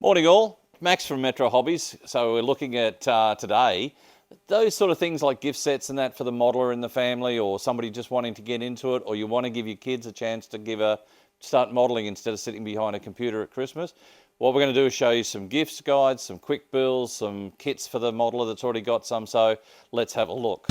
Morning all, Max from Metro Hobbies. So we're looking at today, those sort of things like gift sets and that for the modeler in the family, or somebody just wanting to get into it, or you want to give your kids a chance to start modeling instead of sitting behind a computer at Christmas. What we're going to do is show you some gifts guides, some quick builds, some kits for the modeler that's already got some, so let's have a look.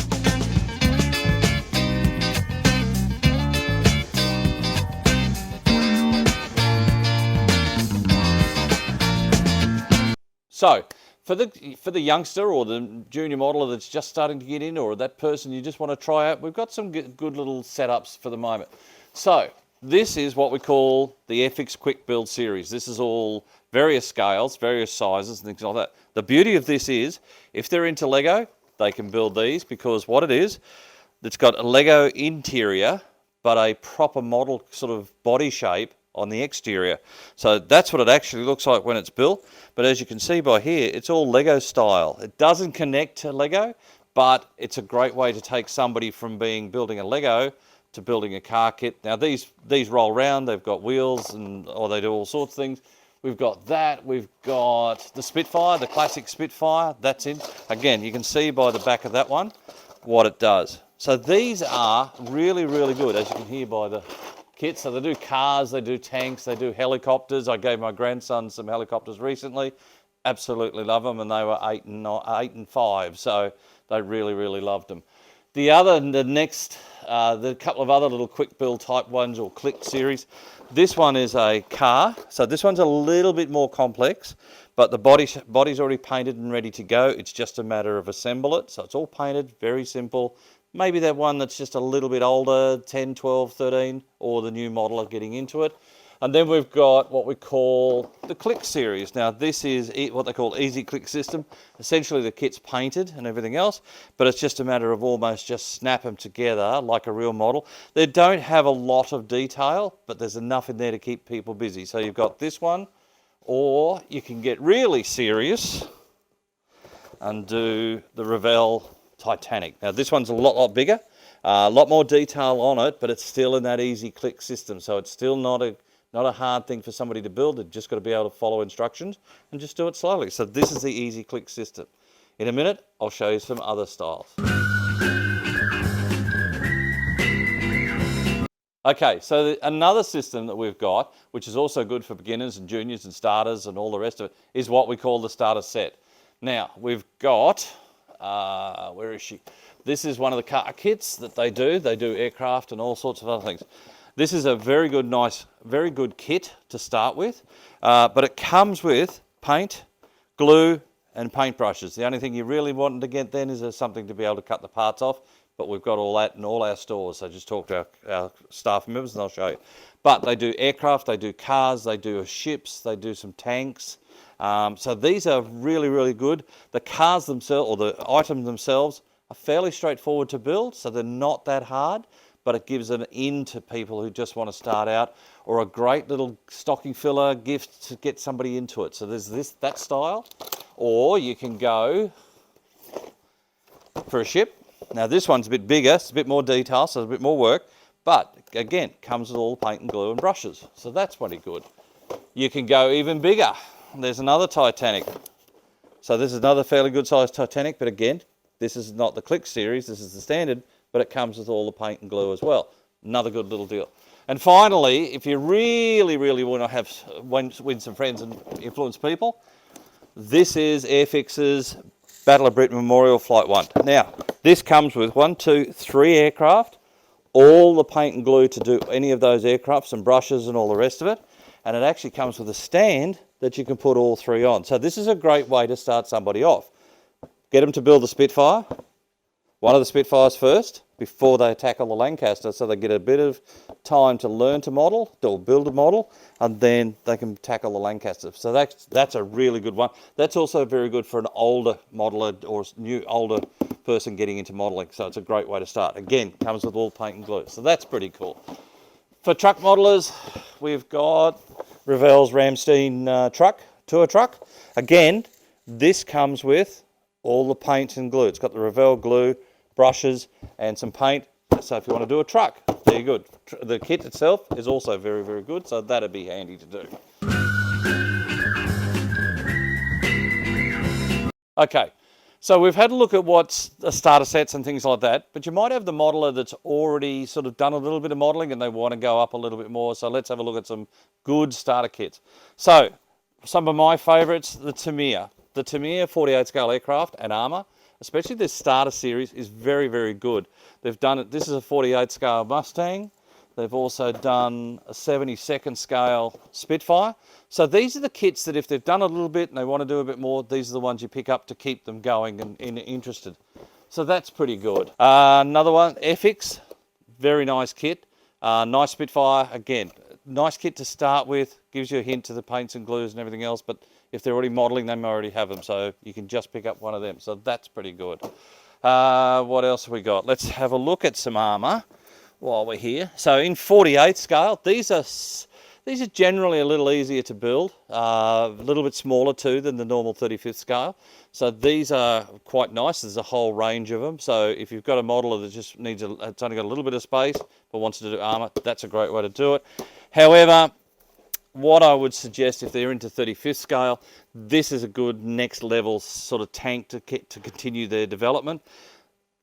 So, for the youngster or the junior modeler that's just starting to get in, or that person you just want to try out, we've got some good little setups for the moment. So, this is what we call the FX Quick Build series. This is all various scales, various sizes and things like that. The beauty of this is, if they're into Lego, they can build these, because what it is, it's got a Lego interior, but a proper model sort of body shape on the exterior. So that's what it actually looks like when it's built. But as you can see by here, it's all Lego style. It doesn't connect to Lego, but it's a great way to take somebody from building a Lego to building a car kit. Now these roll around, they've got wheels, or they do all sorts of things. We've got that, we've got the Spitfire, the classic Spitfire, that's in. Again, you can see by the back of that one what it does. So these are really, really good, as you can hear by the kits. So they do cars, they do tanks, they do helicopters. I gave my grandson some helicopters recently. Absolutely love them, and they were 8 and 5, so they really, really loved them. The couple of other little quick build type ones, or click series. This one is a car, so this one's a little bit more complex, but the body's already painted and ready to go. It's just a matter of assemble it. So it's all painted, very simple. Maybe that one that's just a little bit older, 10, 12, 13, or the new modeler getting into it. And then we've got what we call the click series. Now this is what they call easy click system. Essentially the kit's painted and everything else, but it's just a matter of almost just snap them together like a real model. They don't have a lot of detail, but there's enough in there to keep people busy. So you've got this one, or you can get really serious and do the Revell Titanic. Now this one's a lot bigger, a lot more detail on it, but it's still in that easy click system. So it's still not a hard thing for somebody to build. They've just got to be able to follow instructions and just do it slowly. So this is the easy click system. In a minute, I'll show you some other styles. Okay, so another system that we've got, which is also good for beginners and juniors and starters and all the rest of it, is what we call the starter set. Now, we've got, where is she? This is one of the car kits that they do. They do aircraft and all sorts of other things. This is a very good kit to start with, but it comes with paint, glue, and paintbrushes. The only thing you really want to get then is something to be able to cut the parts off, but we've got all that in all our stores, so just talk to our staff members and they'll show you. But they do aircraft, they do cars, they do ships, they do some tanks. So these are really, really good. The cars themselves, or the items themselves, are fairly straightforward to build, so they're not that hard, but it gives an in to people who just want to start out, or a great little stocking filler gift to get somebody into it. So there's that style, or you can go for a ship. Now this one's a bit bigger, it's a bit more detail, so it's a bit more work, but again, comes with all the paint and glue and brushes, so that's pretty good. You can go even bigger. There's another Titanic. So this is another fairly good sized Titanic, but again, this is not the click series, this is the standard, but it comes with all the paint and glue as well. Another good little deal. And finally, if you really, really want to win some friends and influence people, this is Airfix's Battle of Britain Memorial Flight 1. Now, this comes with 1, 2, 3 aircraft, all the paint and glue to do any of those aircrafts and brushes and all the rest of it. And it actually comes with a stand that you can put all 3 on. So this is a great way to start somebody off. Get them to build the Spitfire, one of the Spitfires first, before they tackle the Lancaster, so they get a bit of time to learn to model, or build a model, and then they can tackle the Lancaster. So that's a really good one. That's also very good for an older modeler or older person getting into modeling. So it's a great way to start. Again, comes with all paint and glue. So that's pretty cool. For truck modelers, we've got Revell's Ramstein tour truck. Again, this comes with all the paint and glue. It's got the Revell glue, brushes, and some paint. So if you want to do a truck, there you go. The kit itself is also very, very good, so that'd be handy to do. Okay, so we've had a look at what's the starter sets and things like that, but you might have the modeler that's already sort of done a little bit of modeling and they want to go up a little bit more. So let's have a look at some good starter kits. So some of my favorites, the Tamiya. The Tamiya 48 scale aircraft and armor, especially this starter series, is very, very good. They've done it, this is a 48 scale Mustang. They've also done a 72nd scale Spitfire. So these are the kits that if they've done a little bit and they want to do a bit more, these are the ones you pick up to keep them going and interested. So that's pretty good. Another one, FX, very nice kit. Nice Spitfire, again, nice kit to start with, gives you a hint to the paints and glues and everything else, but if they're already modeling, they may already have them, so you can just pick up one of them. So that's pretty good. What else have we got? Let's have a look at some armor while we're here. So in 48 scale, these are generally a little easier to build, a little bit smaller too than the normal 35th scale. So these are quite nice. There's a whole range of them. So if you've got a modeler that just needs it's only got a little bit of space but wants to do armor, that's a great way to do it. However, what I would suggest if they're into 35th scale, this is a good next level sort of tank to continue their development.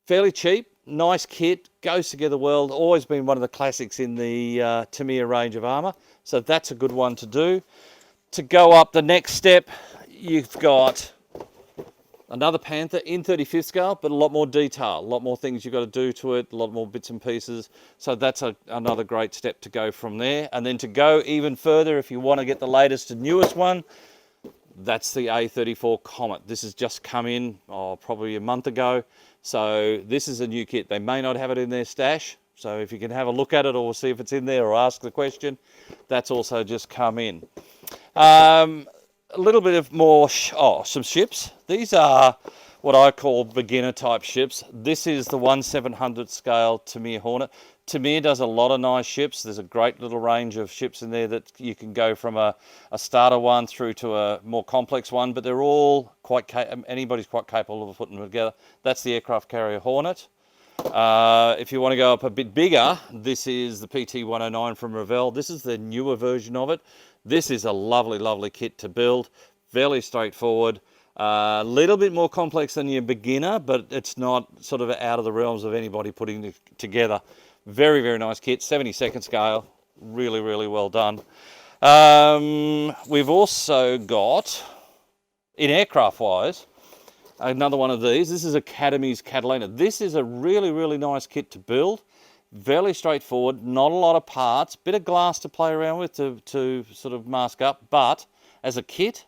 Fairly cheap, nice kit, goes together well, always been one of the classics in the Tamiya range of armour, so that's a good one to do. To go up the next step, you've got another Panther in 35th scale, but a lot more detail, a lot more things you've got to do to it, a lot more bits and pieces, so that's another great step to go from there. And then to go even further, if you want to get the latest and newest one, that's the A34 Comet. This has just come in probably a month ago. So this is a new kit. They may not have it in their stash. So if you can have a look at it or see if it's in there or ask the question, that's also just come in. A little bit of more, some ships. These are what I call beginner type ships. This is the 1/700th scale Tamiya Hornet. Tamiya does a lot of nice ships. There's a great little range of ships in there that you can go from a starter one through to a more complex one, but they're all anybody's quite capable of putting them together. That's the aircraft carrier Hornet. If you want to go up a bit bigger, this is the PT-109 from Revell. This is the newer version of it. This is a lovely, lovely kit to build. Fairly straightforward. A little bit more complex than your beginner, but it's not sort of out of the realms of anybody putting it together. Very, very nice kit, 72nd scale, really, really well done. We've also got, in aircraft-wise, another one of these. This is Academy's Catalina. This is a really, really nice kit to build. Fairly straightforward, not a lot of parts, bit of glass to play around with to sort of mask up, but as a kit,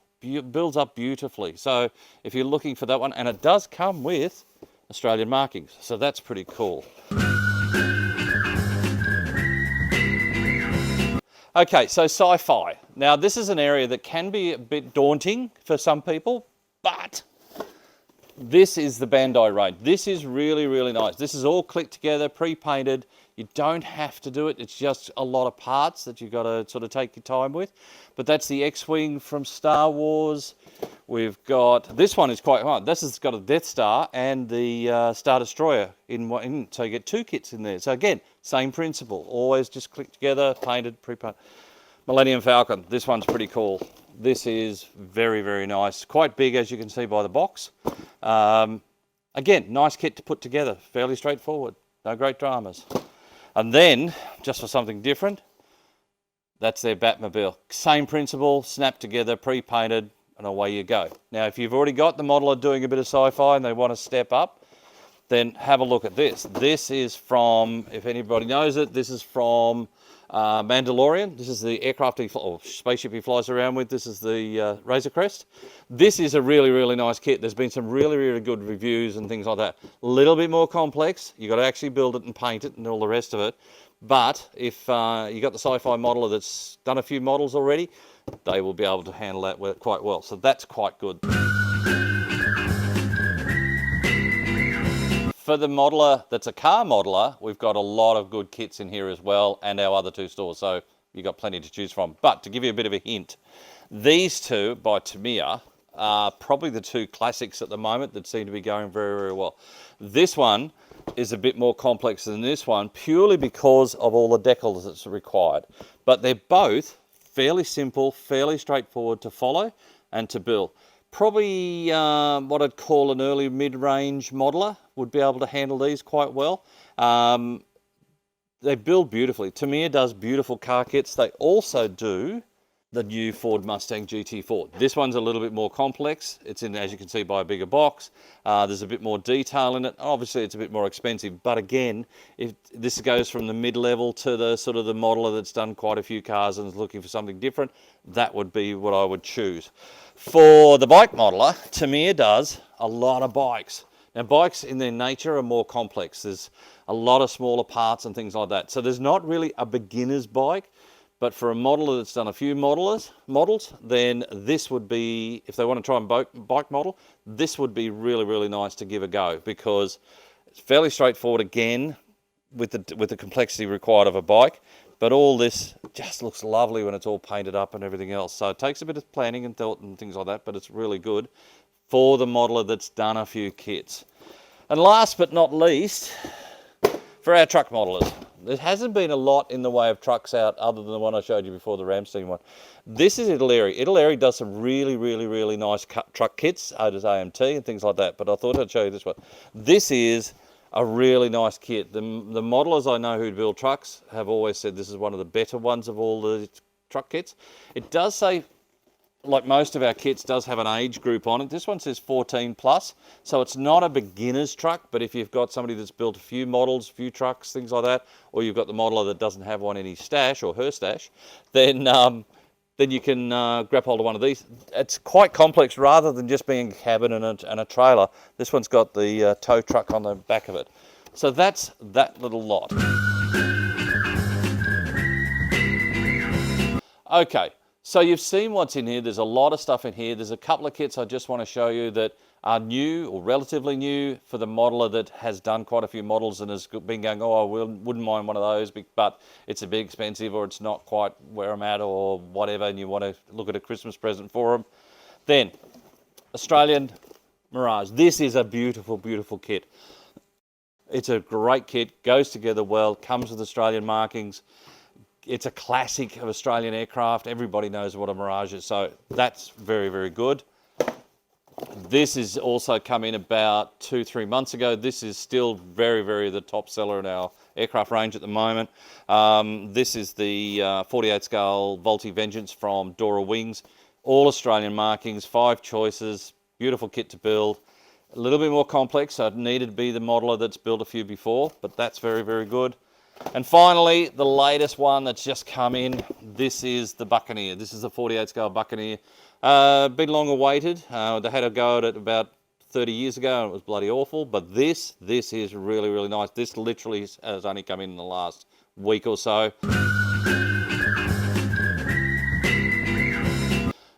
builds up beautifully. So if you're looking for that one, and it does come with Australian markings, so that's pretty cool. Okay, so Sci-fi. Now this is an area that can be a bit daunting for some people, but this is the Bandai range. This is really, really nice. This is all clicked together, pre-painted. You don't have to do it. It's just a lot of parts that you've got to sort of take your time with. But that's the X-Wing from Star Wars. We've got, this one is quite hard. This has got a Death Star and the Star Destroyer in one, so you get two kits in there. So again, same principle. Always just click together, painted, pre-painted. Millennium Falcon. This one's pretty cool. This is very, very nice. Quite big, as you can see by the box. Again, nice kit to put together. Fairly straightforward. No great dramas. And then, just for something different, that's their Batmobile. Same principle, snap together, pre-painted, and away you go. Now, if you've already got the modeler doing a bit of sci-fi and they want to step up, then have a look at this. This is from, if anybody knows it, this is from Mandalorian. This is the aircraft or spaceship he flies around with. This is the Razor Crest. This is a really, really nice kit. There's been some really, really good reviews and things like that. A little bit more complex. You've got to actually build it and paint it and all the rest of it. But if you got the Sci-fi modeler that's done a few models already, they will be able to handle that quite well. So that's quite good. For the modeler that's a car modeler, we've got a lot of good kits in here as well, and our other two stores, so you've got plenty to choose from. But to give you a bit of a hint, these two by Tamiya are probably the two classics at the moment that seem to be going very, very well. This one is a bit more complex than this one, purely because of all the decals that's required. But they're both fairly simple, fairly straightforward to follow and to build. Probably what I'd call an early mid-range modeler would be able to handle these quite well. They build beautifully. Tamiya does beautiful car kits. They also do the new Ford Mustang GT4. This one's a little bit more complex. It's in, as you can see, by a bigger box. There's a bit more detail in it. Obviously, it's a bit more expensive. But again, if this goes from the mid-level to the sort of the modeler that's done quite a few cars and is looking for something different, that would be what I would choose. For the bike modeler, Tamiya does a lot of bikes. Now, bikes in their nature are more complex. There's a lot of smaller parts and things like that. So there's not really a beginner's bike. But for a modeler that's done a few models, then this would be, if they want to try and bike model, this would be really, really nice to give a go, because it's fairly straightforward again with the complexity required of a bike. But all this just looks lovely when it's all painted up and everything else. So it takes a bit of planning and thought and things like that, but it's really good for the modeler that's done a few kits. And last but not least, for our truck modelers. There hasn't been a lot in the way of trucks out other than the one I showed you before, the Ramstein one. This is Italeri. Italeri does some really, really, really nice truck kits, Otis AMT and things like that, but I thought I'd show you this one. This is a really nice kit. The modelers I know who build trucks have always said this is one of the better ones of all the truck kits. It does say, like most of our kits, does have an age group on it. This one says 14 plus, so it's not a beginner's truck, but if you've got somebody that's built a few models, a few trucks, things like that, or you've got the modeler that doesn't have one in his stash or her stash, then you can grab hold of one of these. It's quite complex rather than just being a cabin and a trailer. This one's got the tow truck on the back of it. So that's that little lot. Okay. So you've seen what's in here. There's a lot of stuff in here. There's a couple of kits I just want to show you that are new or relatively new for the modeler that has done quite a few models and has been going, oh, I wouldn't mind one of those, but it's a bit expensive or it's not quite where I'm at or whatever, and you want to look at a Christmas present for them. Then, Australian Mirage. This is a beautiful, beautiful kit. It's a great kit, goes together well, comes with Australian markings. It's a classic of Australian aircraft. Everybody knows what a Mirage is, so that's very, very good. This is also come in about 2-3 months ago. This is still very, very the top seller in our aircraft range at the moment. This is the 48 scale Volti Vengeance from Dora Wings. All Australian markings, 5 choices, beautiful kit to build. A little bit more complex, so it needed to be the modeler that's built a few before, but that's very, very good. And finally, the latest one that's just come in, this is the Buccaneer. This is the 48 scale Buccaneer. Been long awaited. They had a go at it about 30 years ago and it was bloody awful, but this is really, really nice. This literally has only come in the last week or so.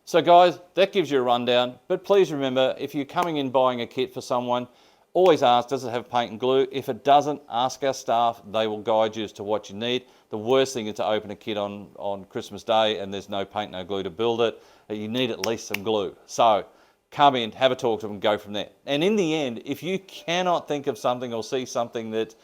So guys, that gives you a rundown, but please remember, if you're coming in buying a kit for someone, always ask, does it have paint and glue? If it doesn't, ask our staff. They will guide you as to what you need. The worst thing is to open a kit on Christmas Day and there's no paint, no glue to build it. You need at least some glue. So come in, have a talk to them, and go from there. And in the end, if you cannot think of something or see something that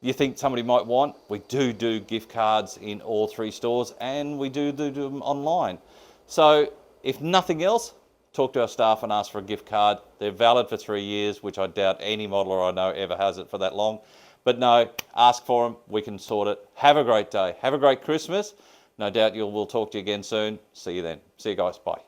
you think somebody might want, we do gift cards in all 3 stores, and we do them online. So if nothing else, talk to our staff and ask for a gift card. They're valid for 3 years, which I doubt any modeler I know ever has it for that long. But no, ask for them. We can sort it. Have a great day. Have a great Christmas. No doubt we'll talk to you again soon. See you then. See you guys. Bye.